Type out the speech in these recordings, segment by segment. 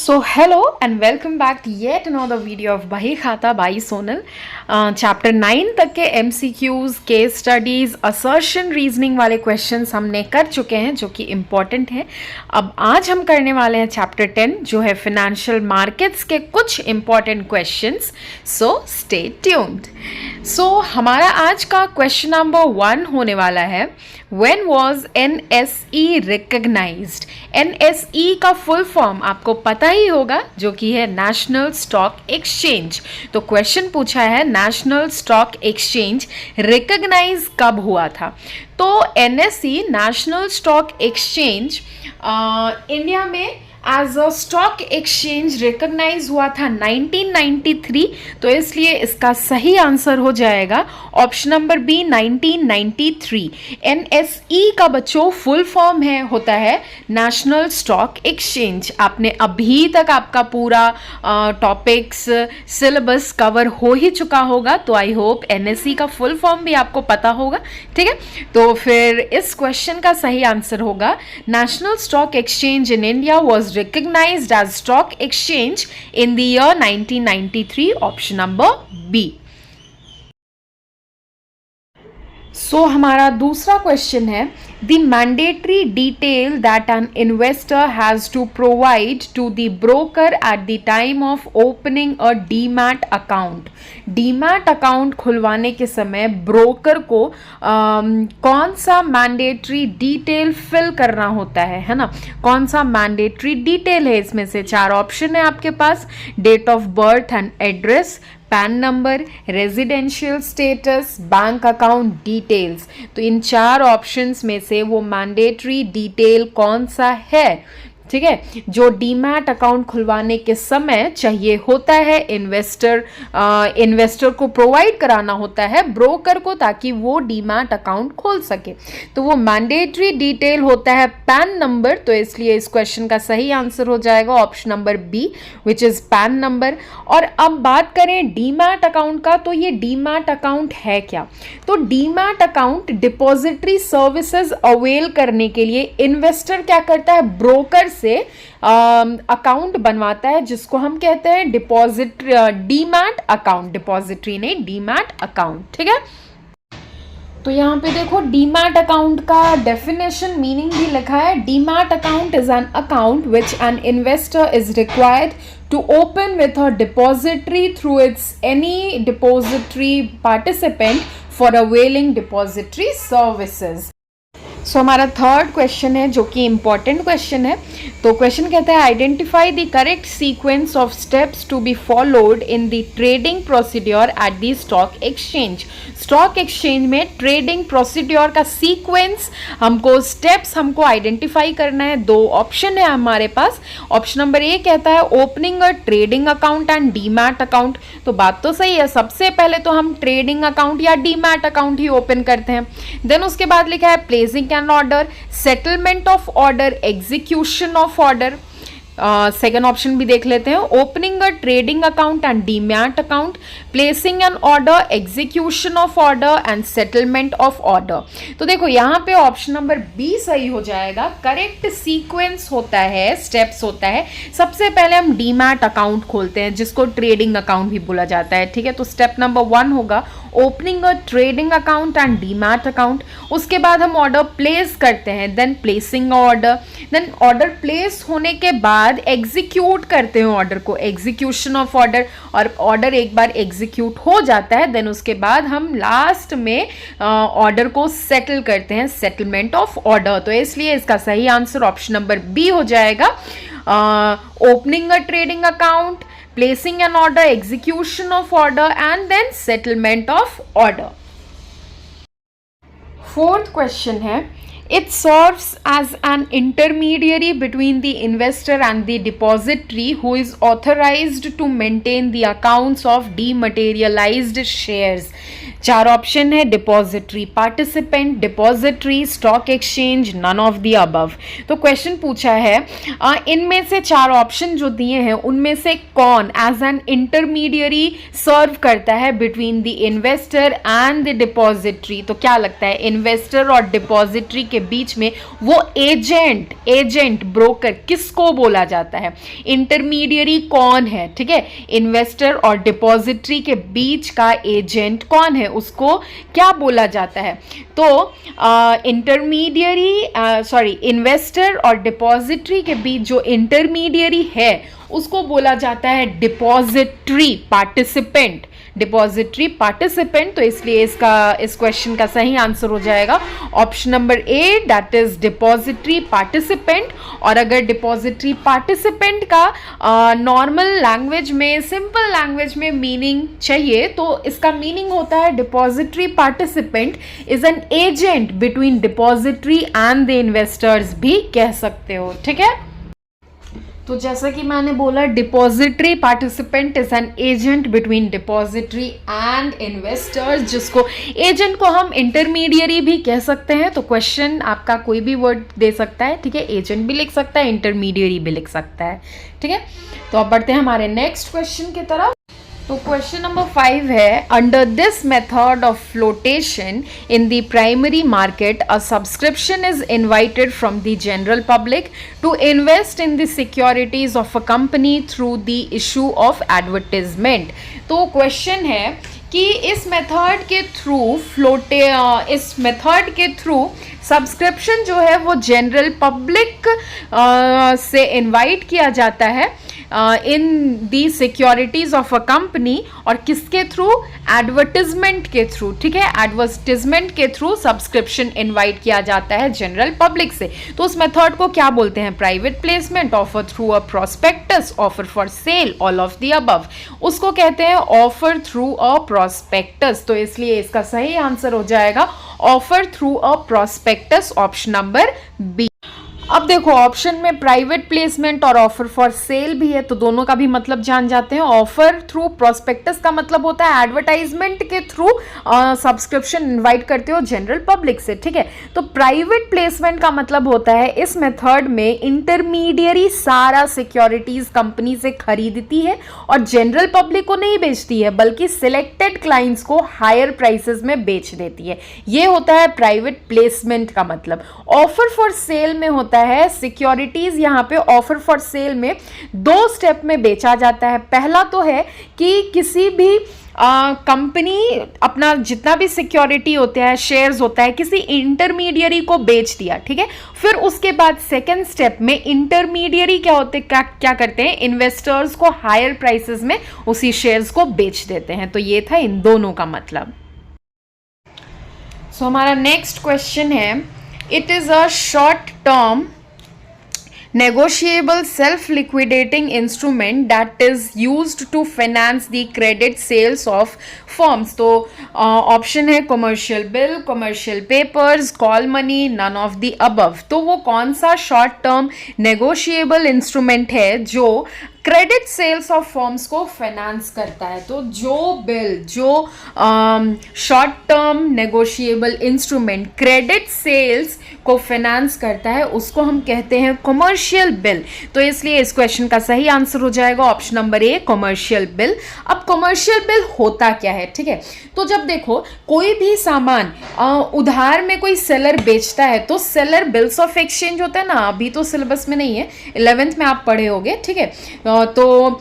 So hello and welcome back to yet another video of Bahi Khata by Sonal. Chapter 9 तक के MCQs, case studies, assertion reasoning वाले questions हमने कर चुके हैं जो कि इम्पॉर्टेंट हैं. अब आज हम करने वाले हैं चैप्टर 10 जो है फिनेंशियल मार्केट्स के कुछ important questions. So stay tuned. So हमारा आज का क्वेश्चन नंबर 1 होने वाला है, When was NSE recognized? NSE का फुल फॉर्म आपको पता ही होगा जो कि है नेशनल स्टॉक एक्सचेंज. तो क्वेश्चन पूछा है नेशनल स्टॉक एक्सचेंज रिकग्नाइज कब हुआ था. तो NSE national stock exchange India में as a stock exchange recognise हुआ था 1993. तो इसलिए इसका सही आंसर हो जाएगा ऑप्शन नंबर बी 1993. NSE का बच्चों फुल फॉर्म होता है नेशनल स्टॉक एक्सचेंज. आपने अभी तक आपका पूरा टॉपिक्स सिलेबस कवर हो ही चुका होगा. तो आई होप NSE का फुल फॉर्म भी आपको पता होगा. ठीक है, तो फिर इस क्वेश्चन का सही आंसर होगा national stock exchange in India was recognized as stock exchange in the year 1993. option number B. So हमारा दूसरा क्वेश्चन है, the mandatory detail that an investor has to provide to the broker at the time of opening a demat account. Demat account खुलवाने के समय broker को कौन सा mandatory detail fill करना होता है ना. कौन सा मैंडेटरी डिटेल है. इसमें से 4 ऑप्शन है आपके पास. Date of birth and address, PAN number, residential status, bank account details. तो इन 4 ऑप्शंस में से वो मैंडेटरी डिटेल कौन सा है, ठीक है, जो डीमैट अकाउंट खुलवाने के समय चाहिए होता है. इन्वेस्टर को प्रोवाइड कराना होता है ब्रोकर को ताकि वो डीमैट अकाउंट खोल सके. तो वो मैंडेटरी डिटेल होता है पैन नंबर. तो इसलिए इस क्वेश्चन का सही आंसर हो जाएगा option number B which is PAN number. और अब बात करें डीमैट अकाउंट का, तो ये डीमैट अकाउंट है क्या. तो demat account depository services avail करने के लिए इन्वेस्टर क्या करता है, ब्रोकर से अकाउंट बनवाता है जिसको हम कहते हैं डिपॉजिट डीमैट अकाउंट. डिपॉजिटरी नहीं, डीमैट अकाउंट. ठीक है, तो यहाँ पे देखो डीमैट अकाउंट का डेफिनेशन मीनिंग भी लिखा है. Demat account is an account which an investor is required to open with a depository through its any depository participant for availing depository services. सो हमारा थर्ड क्वेश्चन है जो कि इम्पॉर्टेंट क्वेश्चन है. तो क्वेश्चन कहता है identify the correct sequence of steps to be followed in the trading procedure at the stock exchange. Stock exchange में trading procedure का सीक्वेंस हमको स्टेप्स हमको आइडेंटिफाई करना है. 2 ऑप्शन है हमारे पास. ऑप्शन नंबर ए कहता है opening a trading account and demat account. तो बात तो सही है, सबसे पहले तो हम ट्रेडिंग अकाउंट या डीमैट अकाउंट ही ओपन करते हैं. देन उसके बाद लिखा है placing an order, settlement of order, execution of order. Second option भी देख लेते हैं, opening a trading account and demat account, placing an order, execution of order and settlement of order. तो देखो यहाँ पे ऑप्शन नंबर बी सही हो जाएगा. करेक्ट सीक्वेंस होता है, स्टेप्स होता है, सबसे पहले हम डीमैट अकाउंट खोलते हैं जिसको ट्रेडिंग अकाउंट भी बोला जाता है. ठीक है, तो स्टेप नंबर 1 होगा opening a trading account and demat account. उसके बाद हम ऑर्डर प्लेस करते हैं, then placing order, then order place होने के बाद एग्जीक्यूट करते हैं ऑर्डर को, एग्जीक्यूशन ऑफ ऑर्डर. और ऑर्डर एक बार एग्जीक्यूट हो जाता है देन उसके बाद हम लास्ट में ऑर्डर को सेटल करते हैं, सेटलमेंट ऑफ ऑर्डर. तो इसलिए इसका सही आंसर ऑप्शन नंबर बी हो जाएगा. Opening a trading account, placing an order, execution of order and then settlement of order. Fourth question है, it serves as an intermediary between the investor and the depository who is authorized to maintain the accounts of dematerialized shares. 4 option है, depository participant, depository, stock exchange, none of the above. तो question पूछा है इनमें से 4 option जो दिए हैं उनमें से कौन एज एन इंटरमीडियरी सर्व करता है between the investor and the depository. तो क्या लगता है इन्वेस्टर और डिपॉजिटरी के बीच में वो एजेंट ब्रोकर किसको बोला जाता है? इंटरमीडियरी कौन है? ठीक है, इन्वेस्टर और डिपॉजिटरी के बीच का एजेंट कौन है, उसको क्या बोला जाता है? तो इन्वेस्टर और डिपॉजिटरी के बीच जो इंटरमीडियरी है उसको बोला जाता है डिपॉजिटरी पार्टिसिपेंट। तो इसलिए इस क्वेश्चन का सही आंसर हो जाएगा option number A, that is depository participant. और अगर डिपॉजिटरी पार्टिसिपेंट का नॉर्मल लैंग्वेज में, सिंपल लैंग्वेज में मीनिंग चाहिए तो इसका मीनिंग होता है depository participant is an agent between depository and the investors भी कह सकते हो। ठीक है, तो जैसा कि मैंने बोला depository participant is an agent between depository and investors, जिसको एजेंट को हम इंटरमीडियरी भी कह सकते हैं। तो क्वेश्चन आपका कोई भी वर्ड दे सकता है, ठीक है, एजेंट भी लिख सकता है, इंटरमीडियरी भी लिख सकता है। ठीक है, तो अब बढ़ते हैं हमारे नेक्स्ट क्वेश्चन की तरफ। तो क्वेश्चन नंबर 5 है, under this method of floatation in the primary market a subscription is invited from the general public to invest in the securities of a company through the issue of advertisement. तो question है कि इस method के through subscription जो है वो general public से invite किया जाता है इन दी सिक्योरिटीज ऑफ अ कंपनी, और किसके थ्रू? एडवर्टिजमेंट के थ्रू। ठीक है, एडवर्टिजमेंट के थ्रू सब्सक्रिप्शन इनवाइट किया जाता है जनरल पब्लिक से। तो उस मेथड को क्या बोलते हैं? Private placement, offer through a prospectus, offer for cell, all of the above. उसको कहते हैं ऑफर थ्रू अ प्रोस्पेक्टस। तो इसलिए इसका सही आंसर हो जाएगा offer through a prospectus, option number B. अब देखो ऑप्शन में प्राइवेट प्लेसमेंट और ऑफर फॉर सेल भी है, तो दोनों का भी मतलब जान जाते हैं। ऑफर थ्रू प्रोस्पेक्टस का मतलब होता है एडवर्टाइजमेंट के थ्रू सब्सक्रिप्शन इनवाइट करते हो जनरल पब्लिक से। ठीक है, तो प्राइवेट प्लेसमेंट का मतलब होता है इस मेथड में इंटरमीडियरी सारा सिक्योरिटीज कंपनी से खरीदती है और जनरल पब्लिक को नहीं बेचती है, बल्कि सिलेक्टेड क्लाइंट्स को हायर प्राइसेस में बेच देती है। ये होता है प्राइवेट प्लेसमेंट का मतलब। ऑफर फॉर सेल में होता है सिक्योरिटीज यहां पे ऑफर फॉर सेल में 2 स्टेप में बेचा जाता है। पहला तो है कि किसी भी कंपनी अपना जितना भी सिक्योरिटी होता है, शेयर्स होता है, किसी इंटरमीडियरी को बेच दिया। ठीक है, फिर उसके बाद सेकंड स्टेप में इंटरमीडियरी क्या करते हैं? इन्वेस्टर्स को हायर प्राइसेस में उसी शेयर्स को बेच देते हैं। तो ये था इन दोनों का मतलब। सो हमारा नेक्स्ट क्वेश्चन है, it is a short term negotiable self-liquidating instrument that is used to finance the credit sales of firms। तो ऑप्शन है commercial bill, commercial papers, call money, none of the above. तो वो कौन सा short term negotiable instrument है जो credit sales of firms को finance करता है? तो जो short term negotiable instrument credit sales को फाइनेंस करता है उसको हम कहते हैं कमर्शियल बिल। तो इसलिए इस क्वेश्चन का सही आंसर हो जाएगा option number A, commercial bill. अब कमर्शियल बिल होता क्या है? ठीक है, तो जब देखो कोई भी सामान उधार में कोई सेलर बेचता है तो सेलर बिल्स ऑफ एक्सचेंज होता है ना, अभी तो सिलेबस में नहीं है, 11th में आप पढ़े होगे। ठीक है, तो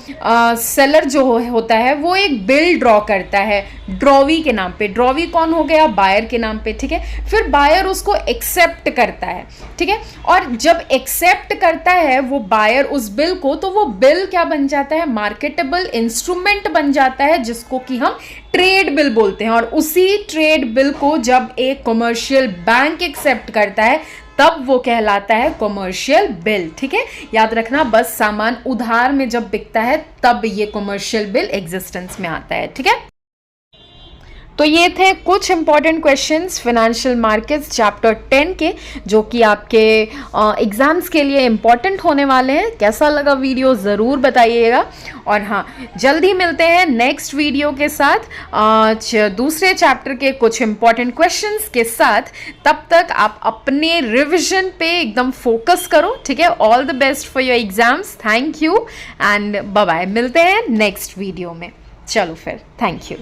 सेलर जो होता है वो एक बिल ड्रॉ करता है ड्रॉवी के नाम पे। ड्रॉवी कौन हो गया? बायर के नाम पे। ठीक है, फिर बायर उसको एक्सेप्ट करता है। ठीक है, और जब एक्सेप्ट करता है वो बायर उस बिल को, तो वो बिल क्या बन जाता है? मार्केटेबल इंस्ट्रूमेंट बन जाता है, जिसको कि हम ट्रेड बिल बोलते हैं। और उसी ट्रेड बिल को जब एक कमर्शियल बैंक एक्सेप्ट करता है तब वो कहलाता है कमर्शियल बिल। ठीक है, याद रखना, बस सामान उधार में जब बिकता है तब ये कमर्शियल बिल एग्जिस्टेंस में आता है। ठीक है, तो ये थे कुछ important questions financial markets chapter 10 के, जो कि आपके एग्जाम्स के लिए इंपॉर्टेंट होने वाले हैं। कैसा लगा वीडियो ज़रूर बताइएगा। और हाँ, जल्दी मिलते हैं नेक्स्ट वीडियो के साथ दूसरे चैप्टर के कुछ इंपॉर्टेंट क्वेश्चंस के साथ। तब तक आप अपने रिविजन पे एकदम फोकस करो। ठीक है, all the best for your exams. Thank you and bye bye. मिलते हैं नेक्स्ट वीडियो में। चलो फिर, थैंक यू।